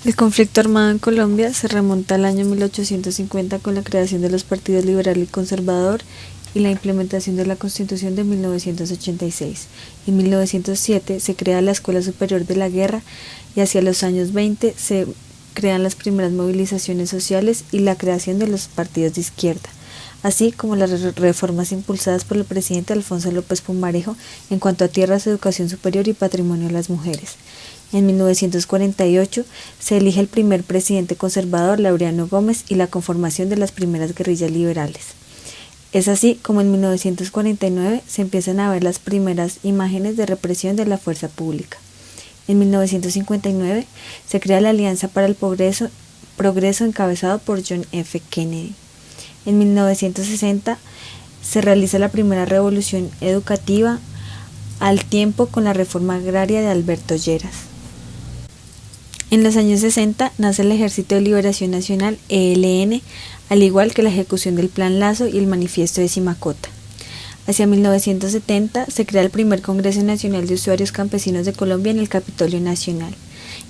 El conflicto armado en Colombia se remonta al año 1850 con la creación de los partidos liberal y conservador y la implementación de la Constitución de 1986. En 1907 se crea la Escuela Superior de la Guerra y hacia los años 20 se crean las primeras movilizaciones sociales y la creación de los partidos de izquierda, así como las reformas impulsadas por el presidente Alfonso López Pumarejo en cuanto a tierras, educación superior y patrimonio de las mujeres. En 1948 se elige el primer presidente conservador, Laureano Gómez, y la conformación de las primeras guerrillas liberales. Es así como en 1949 se empiezan a ver las primeras imágenes de represión de la fuerza pública. En 1959 se crea la Alianza para el Progreso encabezado por John F. Kennedy. En 1960 se realiza la primera revolución educativa al tiempo con la reforma agraria de Alberto Lleras. En los años 60 nace el Ejército de Liberación Nacional, ELN, al igual que la ejecución del Plan Lazo y el Manifiesto de Simacota. Hacia 1970 se crea el primer Congreso Nacional de Usuarios Campesinos de Colombia en el Capitolio Nacional.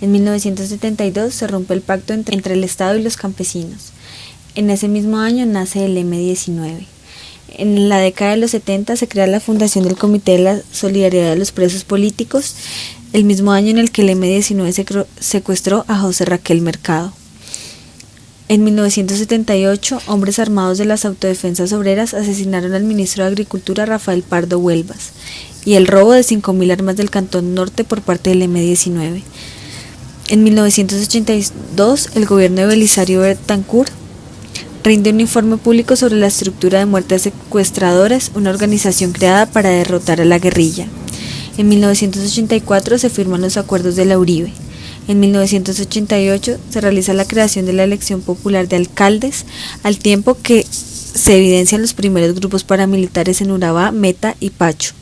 En 1972 se rompe el pacto entre el Estado y los campesinos. En ese mismo año nace el M-19. En la década de los 70 se crea la fundación del Comité de la Solidaridad de los Presos Políticos, el mismo año en el que el M-19 secuestró a José Raquel Mercado. En 1978, hombres armados de las autodefensas obreras asesinaron al ministro de Agricultura Rafael Pardo Huelvas y el robo de 5.000 armas del Cantón Norte por parte del M-19. En 1982, el gobierno de Belisario Betancur rinde un informe público sobre la estructura de muertes secuestradoras, una organización creada para derrotar a la guerrilla. En 1984 se firman los acuerdos de la Uribe. En 1988 se realiza la creación de la elección popular de alcaldes, al tiempo que se evidencian los primeros grupos paramilitares en Urabá, Meta y Pacho.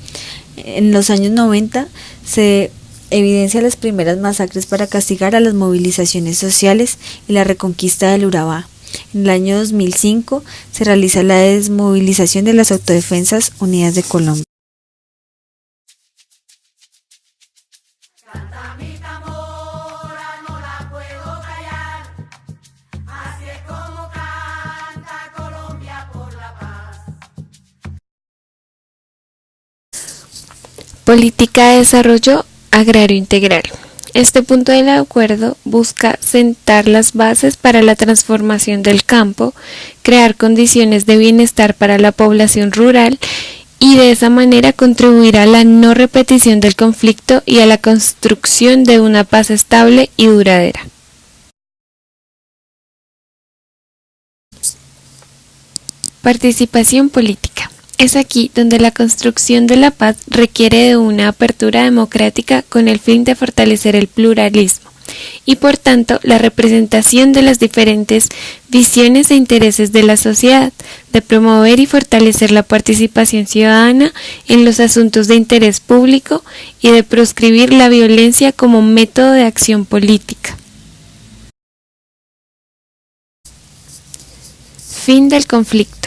En los años 90 se evidencian las primeras masacres para castigar a las movilizaciones sociales y la reconquista del Urabá. En el año 2005 se realiza la desmovilización de las Autodefensas Unidas de Colombia. Política de Desarrollo Agrario Integral. Este punto del acuerdo busca sentar las bases para la transformación del campo, crear condiciones de bienestar para la población rural y de esa manera contribuir a la no repetición del conflicto y a la construcción de una paz estable y duradera. Participación política. Es aquí donde la construcción de la paz requiere de una apertura democrática con el fin de fortalecer el pluralismo y por tanto la representación de las diferentes visiones e intereses de la sociedad, de promover y fortalecer la participación ciudadana en los asuntos de interés público y de proscribir la violencia como método de acción política. Fin del conflicto.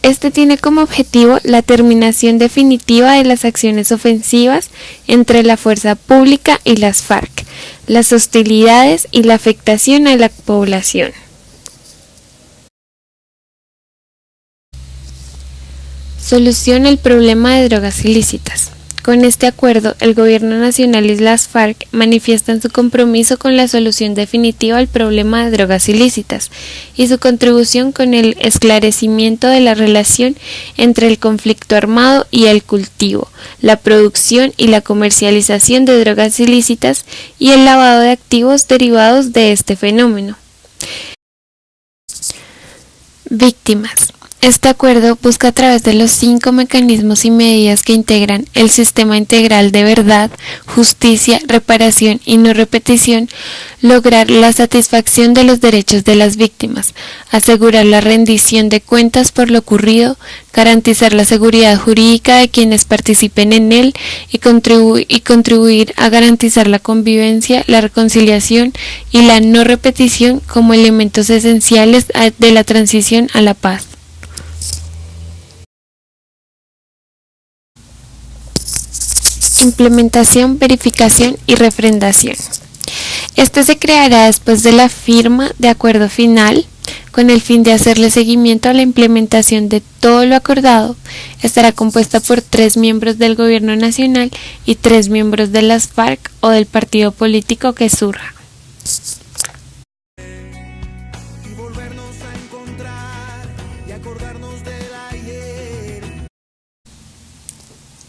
Este tiene como objetivo la terminación definitiva de las acciones ofensivas entre la fuerza pública y las FARC, las hostilidades y la afectación a la población. Solución al problema de drogas ilícitas. Con este acuerdo, el Gobierno Nacional y las FARC manifiestan su compromiso con la solución definitiva al problema de drogas ilícitas y su contribución con el esclarecimiento de la relación entre el conflicto armado y el cultivo, la producción y la comercialización de drogas ilícitas y el lavado de activos derivados de este fenómeno. Víctimas. Este acuerdo busca a través de los 5 mecanismos y medidas que integran el sistema integral de verdad, justicia, reparación y no repetición, lograr la satisfacción de los derechos de las víctimas, asegurar la rendición de cuentas por lo ocurrido, garantizar la seguridad jurídica de quienes participen en él y contribuir a garantizar la convivencia, la reconciliación y la no repetición como elementos esenciales de la transición a la paz. Implementación, verificación y refrendación. Este se creará después de la firma de acuerdo final, con el fin de hacerle seguimiento a la implementación de todo lo acordado. Estará compuesta por 3 miembros del Gobierno Nacional y 3 miembros de las FARC o del partido político que surja.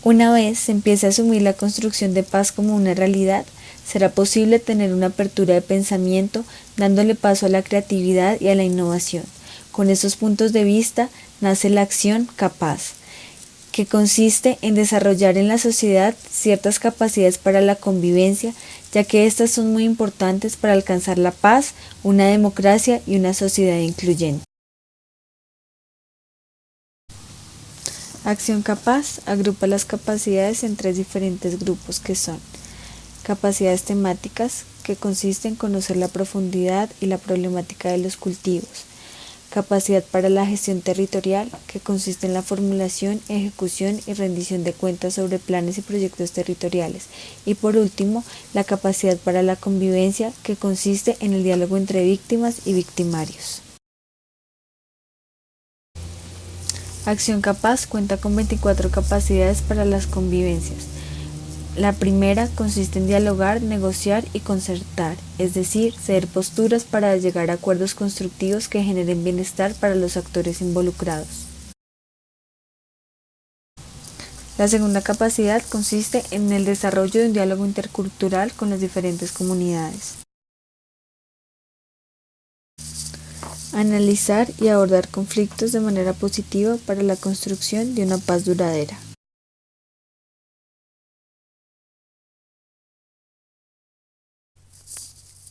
Una vez se empiece a asumir la construcción de paz como una realidad, será posible tener una apertura de pensamiento, dándole paso a la creatividad y a la innovación. Con esos puntos de vista nace la acción capaz, que consiste en desarrollar en la sociedad ciertas capacidades para la convivencia, ya que estas son muy importantes para alcanzar la paz, una democracia y una sociedad incluyente. Acción Capaz agrupa las capacidades en 3 diferentes grupos que son: capacidades temáticas, que consiste en conocer la profundidad y la problemática de los cultivos; capacidad para la gestión territorial, que consiste en la formulación, ejecución y rendición de cuentas sobre planes y proyectos territoriales; y por último, la capacidad para la convivencia, que consiste en el diálogo entre víctimas y victimarios. Acción Capaz cuenta con 24 capacidades para las convivencias. La primera consiste en dialogar, negociar y concertar, es decir, ceder posturas para llegar a acuerdos constructivos que generen bienestar para los actores involucrados. La segunda capacidad consiste en el desarrollo de un diálogo intercultural con las diferentes comunidades. Analizar y abordar conflictos de manera positiva para la construcción de una paz duradera.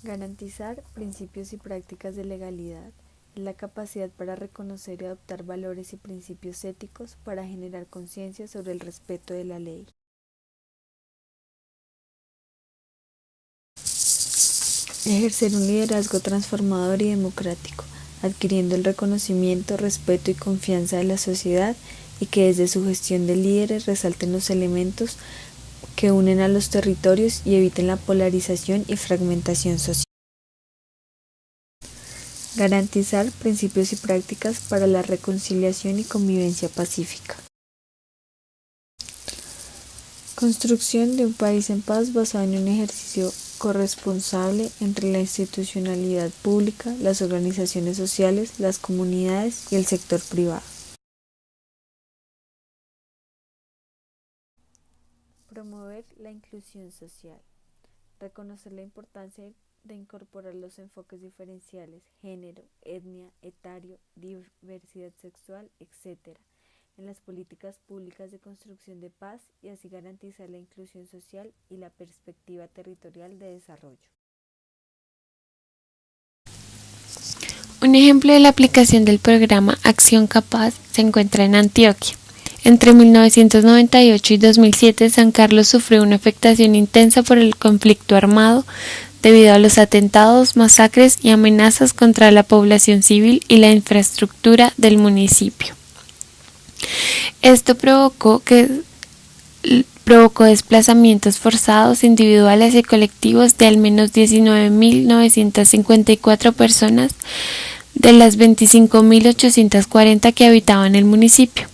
Garantizar principios y prácticas de legalidad es la capacidad para reconocer y adoptar valores y principios éticos para generar conciencia sobre el respeto de la ley. Ejercer un liderazgo transformador y democrático, adquiriendo el reconocimiento, respeto y confianza de la sociedad, y que desde su gestión de líderes resalten los elementos que unen a los territorios y eviten la polarización y fragmentación social. Garantizar principios y prácticas para la reconciliación y convivencia pacífica. Construcción de un país en paz basado en un ejercicio corresponsable entre la institucionalidad pública, las organizaciones sociales, las comunidades y el sector privado. Promover la inclusión social. Reconocer la importancia de incorporar los enfoques diferenciales, género, etnia, etario, diversidad sexual, etc., en las políticas públicas de construcción de paz y así garantizar la inclusión social y la perspectiva territorial de desarrollo. Un ejemplo de la aplicación del programa Acción Capaz se encuentra en Antioquia. Entre 1998 y 2007, San Carlos sufrió una afectación intensa por el conflicto armado debido a los atentados, masacres y amenazas contra la población civil y la infraestructura del municipio. Esto provocó desplazamientos forzados individuales y colectivos de al menos 19.954 personas de las 25.840 que habitaban el municipio.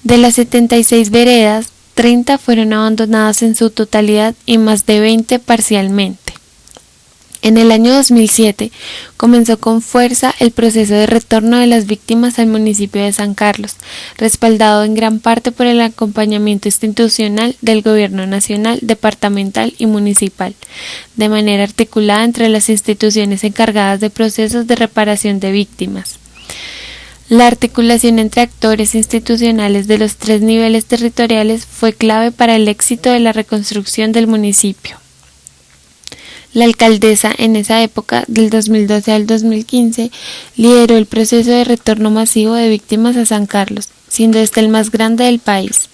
De las 76 veredas, 30 fueron abandonadas en su totalidad y más de 20 parcialmente. En el año 2007 comenzó con fuerza el proceso de retorno de las víctimas al municipio de San Carlos, respaldado en gran parte por el acompañamiento institucional del Gobierno nacional, departamental y municipal, de manera articulada entre las instituciones encargadas de procesos de reparación de víctimas. La articulación entre actores institucionales de los 3 niveles territoriales fue clave para el éxito de la reconstrucción del municipio. La alcaldesa en esa época, del 2012 al 2015, lideró el proceso de retorno masivo de víctimas a San Carlos, siendo este el más grande del país.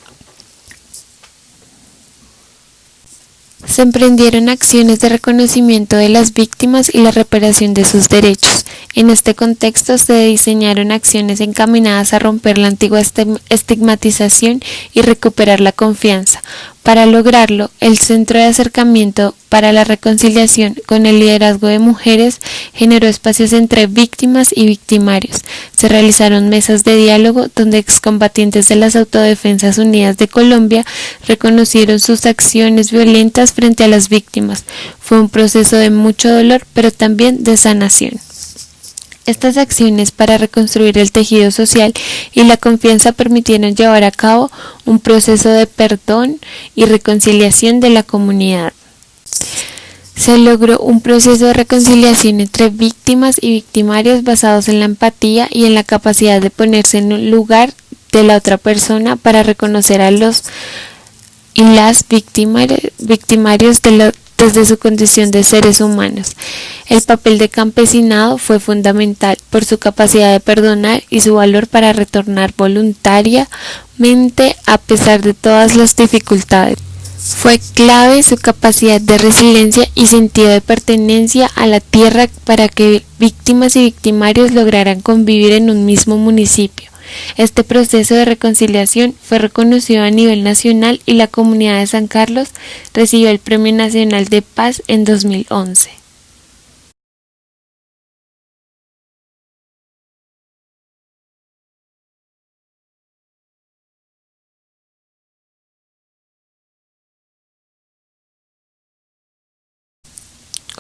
Se emprendieron acciones de reconocimiento de las víctimas y la reparación de sus derechos. En este contexto se diseñaron acciones encaminadas a romper la antigua estigmatización y recuperar la confianza, Para lograrlo, el Centro de Acercamiento para la Reconciliación, con el liderazgo de mujeres, generó espacios entre víctimas y victimarios. Se realizaron mesas de diálogo donde excombatientes de las Autodefensas Unidas de Colombia reconocieron sus acciones violentas frente a las víctimas. Fue un proceso de mucho dolor, pero también de sanación. Estas acciones para reconstruir el tejido social y la confianza permitieron llevar a cabo un proceso de perdón y reconciliación de la comunidad. Se logró un proceso de reconciliación entre víctimas y victimarios basados en la empatía y en la capacidad de ponerse en el lugar de la otra persona para reconocer a los y las victimarios desde su condición de seres humanos. El papel de campesinado fue fundamental por su capacidad de perdonar y su valor para retornar voluntariamente a pesar de todas las dificultades. Fue clave su capacidad de resiliencia y sentido de pertenencia a la tierra para que víctimas y victimarios lograran convivir en un mismo municipio. Este proceso de reconciliación fue reconocido a nivel nacional y la comunidad de San Carlos recibió el Premio Nacional de Paz en 2011.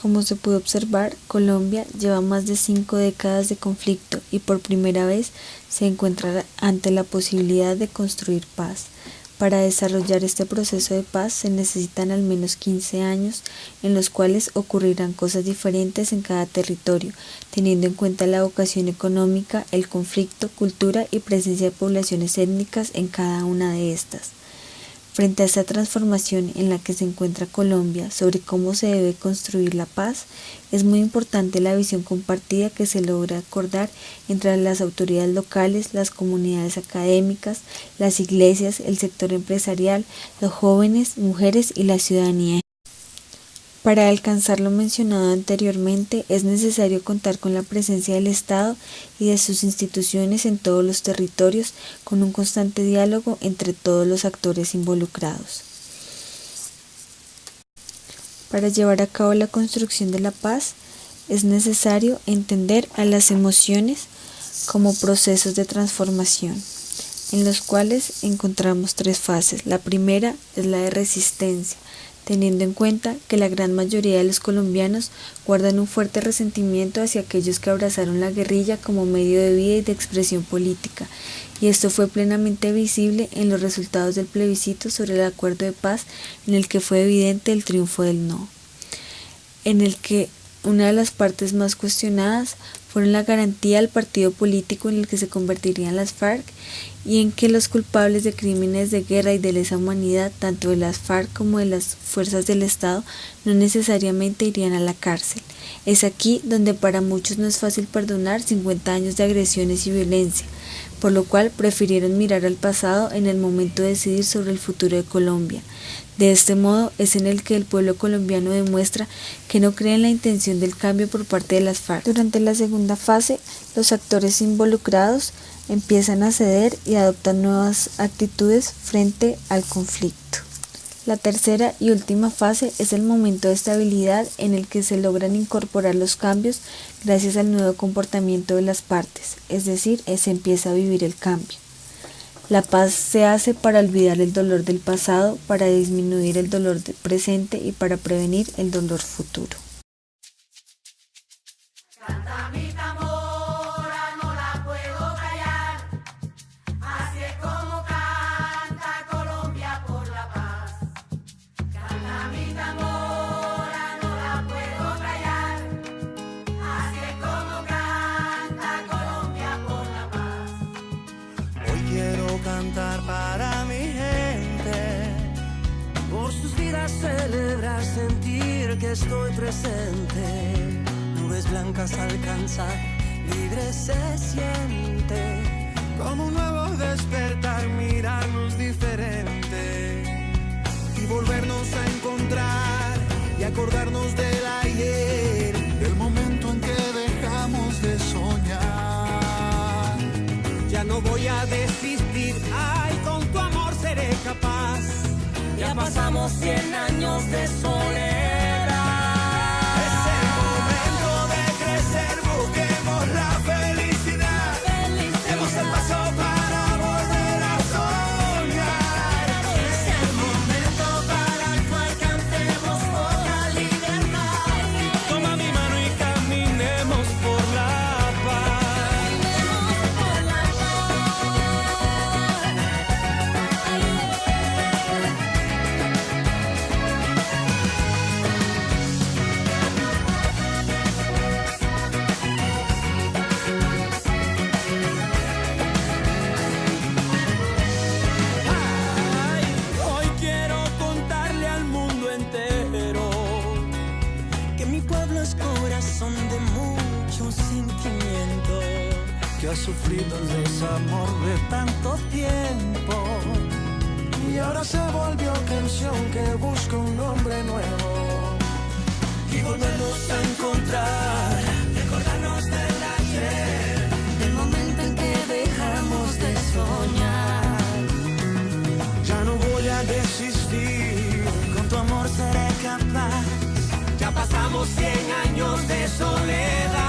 Como se pudo observar, Colombia lleva más de 5 décadas de conflicto y por primera vez se encuentra ante la posibilidad de construir paz. Para desarrollar este proceso de paz se necesitan al menos 15 años en los cuales ocurrirán cosas diferentes en cada territorio, teniendo en cuenta la vocación económica, el conflicto, cultura y presencia de poblaciones étnicas en cada una de estas. Frente a esta transformación en la que se encuentra Colombia sobre cómo se debe construir la paz, es muy importante la visión compartida que se logra acordar entre las autoridades locales, las comunidades académicas, las iglesias, el sector empresarial, los jóvenes, mujeres y la ciudadanía. Para alcanzar lo mencionado anteriormente, es necesario contar con la presencia del Estado y de sus instituciones en todos los territorios, con un constante diálogo entre todos los actores involucrados. Para llevar a cabo la construcción de la paz, es necesario entender a las emociones como procesos de transformación, en los cuales encontramos 3 fases. La primera es la de resistencia, teniendo en cuenta que la gran mayoría de los colombianos guardan un fuerte resentimiento hacia aquellos que abrazaron la guerrilla como medio de vida y de expresión política, y esto fue plenamente visible en los resultados del plebiscito sobre el acuerdo de paz, en el que fue evidente el triunfo del no, en el que una de las partes más cuestionadas fueron la garantía al partido político en el que se convertirían las FARC y en que los culpables de crímenes de guerra y de lesa humanidad, tanto de las FARC como de las fuerzas del Estado, no necesariamente irían a la cárcel. Es aquí donde para muchos no es fácil perdonar 50 años de agresiones y violencia, por lo cual prefirieron mirar al pasado en el momento de decidir sobre el futuro de Colombia. De este modo es en el que el pueblo colombiano demuestra que no cree en la intención del cambio por parte de las FARC. Durante la segunda fase, los actores involucrados empiezan a ceder y adoptan nuevas actitudes frente al conflicto. La tercera y última fase es el momento de estabilidad en el que se logran incorporar los cambios gracias al nuevo comportamiento de las partes, es decir, se empieza a vivir el cambio. La paz se hace para olvidar el dolor del pasado, para disminuir el dolor del presente y para prevenir el dolor futuro. Canta mi tambora, no la puedo callar, así es como canta Colombia por la paz. Canta mi tambora, no la puedo callar, así es como canta Colombia por la paz. Hoy quiero cantar para mi gente, por sus vidas celebrar, sentir que estoy presente. Nubes blancas alcanzar, libre se siente, como un nuevo despertar, mirarnos diferente y volvernos a encontrar y acordarnos del ayer, del momento en que dejamos de soñar. Ya no voy a desistir, ay, con tu amor seré capaz de Ya pasamos 100 años de soledad. Es el momento de crecer, busquemos la felicidad. Demos el paso para volver a soñar. Es el momento para actuar, cantemos por la libertad. Toma mi mano y caminemos por la paz. Por la Hoy quiero contarle al mundo entero que mi pueblo es corazón de mucho sentimiento, que ha sufrido el desamor de tanto tiempo y ahora se volvió canción que busca un nombre nuevo y volvernos a encontrar, recordarnos del ayer, del momento en que dejamos de soñar. Ya no voy a desistir, con tu amor seré capaz. Ya pasamos 100 años de soledad.